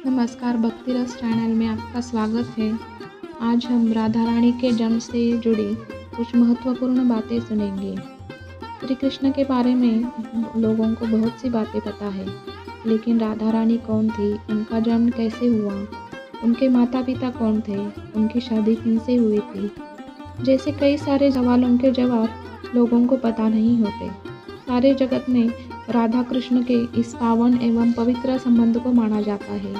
नमस्कार, भक्ति रस चैनल में आपका स्वागत है। आज हम राधा रानी के जन्म से जुड़ी कुछ महत्वपूर्ण बातें सुनेंगे। श्री कृष्ण के बारे में लोगों को बहुत सी बातें पता है, लेकिन राधा रानी कौन थी, उनका जन्म कैसे हुआ, उनके माता पिता कौन थे, उनकी शादी किनसे हुई थी, जैसे कई सारे सवालों के जवाब लोगों को पता नहीं होते। सारे जगत में राधा कृष्ण के इस पावन एवं पवित्र संबंध को माना जाता है।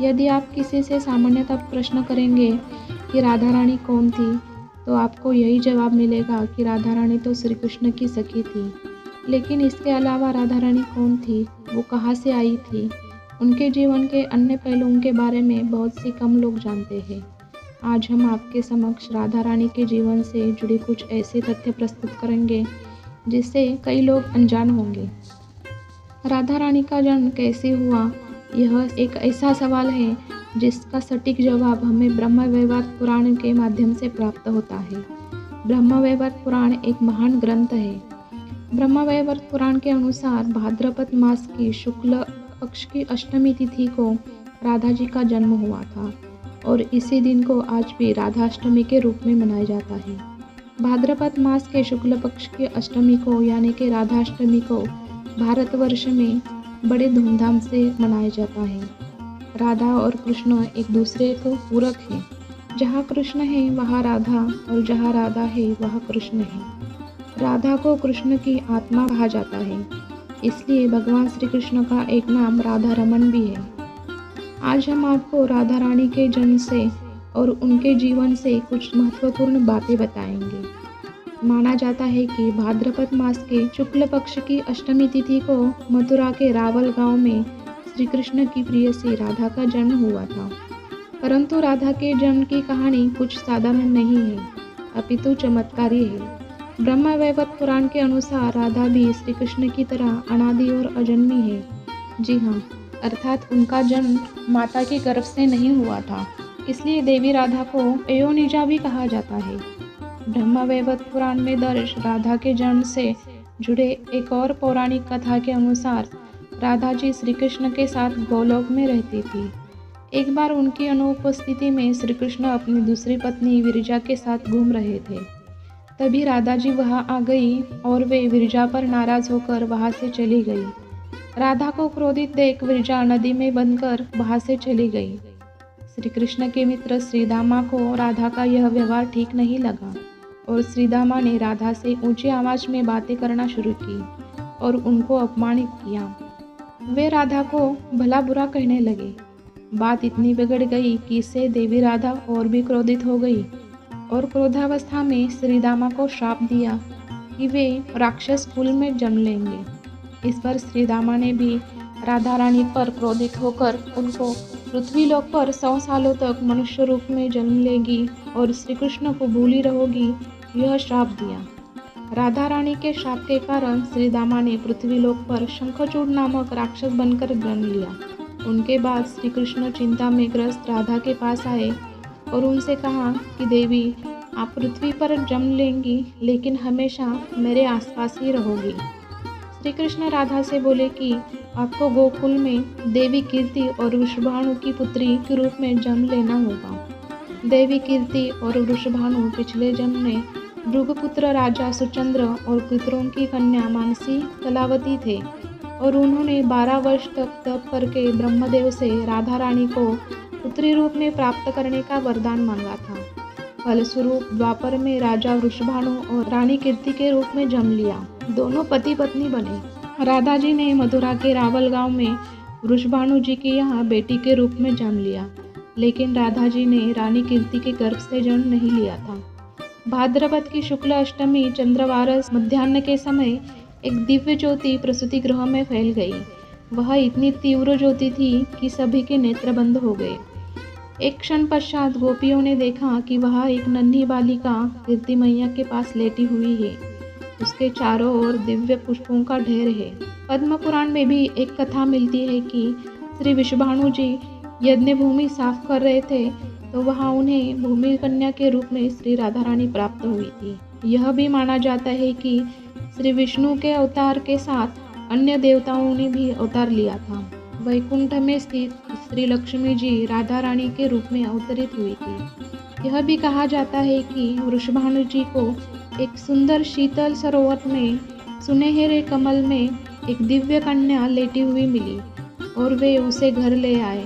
यदि आप किसी से सामान्यतः प्रश्न करेंगे कि राधा रानी कौन थी, तो आपको यही जवाब मिलेगा कि राधा रानी तो श्री कृष्ण की सखी थी। लेकिन इसके अलावा राधा रानी कौन थी, वो कहाँ से आई थी, उनके जीवन के अन्य पहलुओं के बारे में बहुत सी कम लोग जानते हैं। आज हम आपके समक्ष राधा रानी के जीवन से जुड़े कुछ ऐसे तथ्य प्रस्तुत करेंगे जिससे कई लोग अनजान होंगे। राधा रानी का जन्म कैसे हुआ, यह एक ऐसा सवाल है जिसका सटीक जवाब हमें ब्रह्म वैवर्त पुराण के माध्यम से प्राप्त होता है। ब्रह्म वैवर्त पुराण एक महान ग्रंथ है। ब्रह्म वैवर्त पुराण के अनुसार भाद्रपद मास की शुक्ल पक्ष की अष्टमी तिथि को राधा जी का जन्म हुआ था और इसी दिन को आज भी राधाष्टमी के रूप में मनाया जाता है। भाद्रपद मास के शुक्ल पक्ष की अष्टमी को यानी कि राधाष्टमी को भारतवर्ष में बड़े धूमधाम से मनाया जाता है। राधा और कृष्ण एक दूसरे को पूरक हैं। जहाँ कृष्ण है वहाँ राधा और जहाँ राधा है वहाँ कृष्ण है। राधा को कृष्ण की आत्मा कहा जाता है, इसलिए भगवान श्री कृष्ण का एक नाम राधा रमन भी है। आज हम आपको राधा रानी के जन्म से और उनके जीवन से कुछ महत्वपूर्ण बातें बताएंगे। माना जाता है कि भाद्रपद मास के शुक्ल पक्ष की अष्टमी तिथि को मथुरा के रावल गांव में श्री कृष्ण की प्रेयसी राधा का जन्म हुआ था। परंतु राधा के जन्म की कहानी कुछ साधारण नहीं है, अपितु चमत्कारी है। ब्रह्म वैवर्त पुराण के अनुसार राधा भी श्री कृष्ण की तरह अनादि और अजन्मी है। जी हाँ, अर्थात उनका जन्म माता के गर्भ से नहीं हुआ था, इसलिए देवी राधा को अयोनिजा भी कहा जाता है। ब्रह्म वैवर्त पुराण में दर्ज राधा के जन्म से जुड़े एक और पौराणिक कथा के अनुसार राधा जी श्री कृष्ण के साथ गोलोक में रहती थी। एक बार उनकी अनुपस्थिति में श्री कृष्ण अपनी दूसरी पत्नी विरजा के साथ घूम रहे थे। तभी राधा जी वहां आ गई और वे विरजा पर नाराज होकर वहां से चली गई। राधा को क्रोधित देख विरजा नदी में बंधकर वहां से चली गई। श्री कृष्ण के मित्र श्रीदामा को राधा का यह व्यवहार ठीक नहीं लगा और श्रीदामा ने राधा से ऊंची आवाज में बातें करना शुरू की और उनको अपमानित किया। वे राधा को भला बुरा कहने लगे। बात इतनी बिगड़ गई कि इससे देवी राधा और भी क्रोधित हो गई और क्रोधावस्था में श्रीदामा को श्राप दिया कि वे राक्षस कुल में जन्म लेंगे। इस पर श्रीदामा ने भी राधा रानी पर क्रोधित होकर उनको पृथ्वी लोक पर 100 सालों तक मनुष्य रूप में जन्म लेगी और श्री कृष्ण को भूली रहोगी, यह श्राप दिया। राधा रानी के श्राप के कारण श्रीदामा ने पृथ्वी लोक पर शंखचूड़ नामक राक्षस बनकर जन्म लिया। उनके बाद श्री कृष्ण चिंता में ग्रस्त राधा के पास आए और उनसे कहा कि देवी, आप पृथ्वी पर जन्म लेंगी लेकिन हमेशा मेरे आसपास ही रहोगी। श्री कृष्ण राधा से बोले कि आपको गोकुल में देवी कीर्ति और वृषभानु की पुत्री के रूप में जन्म लेना होगा। देवी कीर्ति और वृषभानु पिछले जन्म में भृगुपुत्र राजा सुचंद्र और पितरों की कन्या मानसी कलावती थे और उन्होंने 12 वर्ष तक तप करके ब्रह्मदेव से राधा रानी को पुत्री रूप में प्राप्त करने का वरदान मांगा था। फलस्वरूप द्वापर में राजा वृषभानु और रानी कीर्ति के रूप में जन्म लिया। दोनों पति पत्नी बने। राधा जी ने मथुरा के रावल गांव में वृषभानु जी के यहाँ बेटी के रूप में जन्म लिया, लेकिन राधा जी ने रानी कीर्ति के गर्भ से जन्म नहीं लिया था। भाद्रपद की शुक्ल अष्टमी चंद्रवारस मध्याह्न के समय एक दिव्य ज्योति प्रसूति गृह में फैल गई। वह इतनी तीव्र ज्योति थी कि सभी के नेत्र बंद हो गए। एक क्षण पश्चात गोपियों ने देखा कि वह एक नन्ही बालिका कीर्ति मैया के पास लेटी हुई है। उसके चारों ओर दिव्य पुष्पों का ढेर है। पद्म पुराण में भी एक कथा मिलती है कि श्री वृषभानु जी यज्ञ भूमि साफ कर रहे थे तो वहाँ उन्हें भूमि कन्या के रूप में श्री राधा रानी प्राप्त हुई थी। यह भी माना जाता है कि श्री विष्णु के अवतार के साथ अन्य देवताओं ने भी अवतार लिया था। वैकुंठ में स्थित श्री लक्ष्मी जी राधा रानी के रूप में अवतरित हुई थी। यह भी कहा जाता है कि वृषभानु जी को एक सुंदर शीतल सरोवर में सुनहरे कमल में एक दिव्य कन्या लेटी हुई मिली और वे उसे घर ले आए,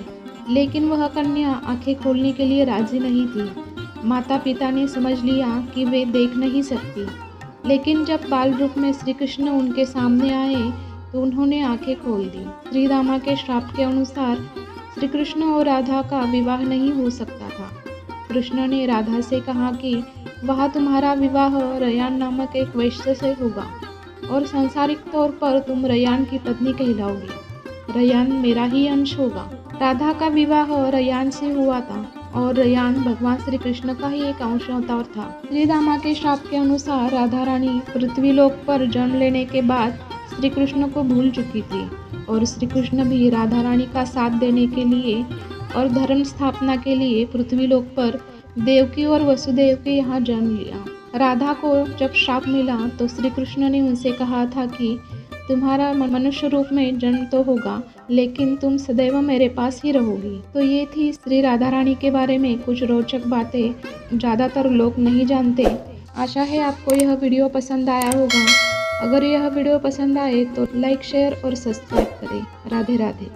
लेकिन वह कन्या आंखें खोलने के लिए राजी नहीं थी। माता पिता ने समझ लिया कि वे देख नहीं सकती, लेकिन जब बाल रूप में श्री कृष्ण उनके सामने आए तो उन्होंने आंखें खोल दी। श्री रामा के श्राप के अनुसार श्री कृष्ण और राधा का विवाह नहीं हो सकता था। कृष्ण ने राधा से कहा कि वह तुम्हारा विवाह रयान नामक एक वैश्य से होगा और सांसारिक तौर पर तुम रयान की पत्नी कहलाओगी। रयान मेरा ही अंश होगा। राधा का विवाह रयान से हुआ था और रयान भगवान श्री कृष्ण का ही एक अंश अवतार था। श्री रामा के श्राप के अनुसार राधा रानी पृथ्वीलोक पर जन्म लेने के बाद श्री कृष्ण को भूल चुकी थी और श्री कृष्ण भी राधा रानी का साथ देने के लिए और धर्म स्थापना के लिए पृथ्वीलोक पर देवकी और वसुदेव के यहाँ जन्म लिया। राधा को जब श्राप मिला तो श्री कृष्ण ने उनसे कहा था कि तुम्हारा मनुष्य रूप में जन्म तो होगा, लेकिन तुम सदैव मेरे पास ही रहोगी। तो ये थी श्री राधा रानी के बारे में कुछ रोचक बातें ज़्यादातर लोग नहीं जानते। आशा है आपको यह वीडियो पसंद आया होगा। अगर यह वीडियो पसंद आए तो लाइक, शेयर और सब्सक्राइब करें। राधे राधे।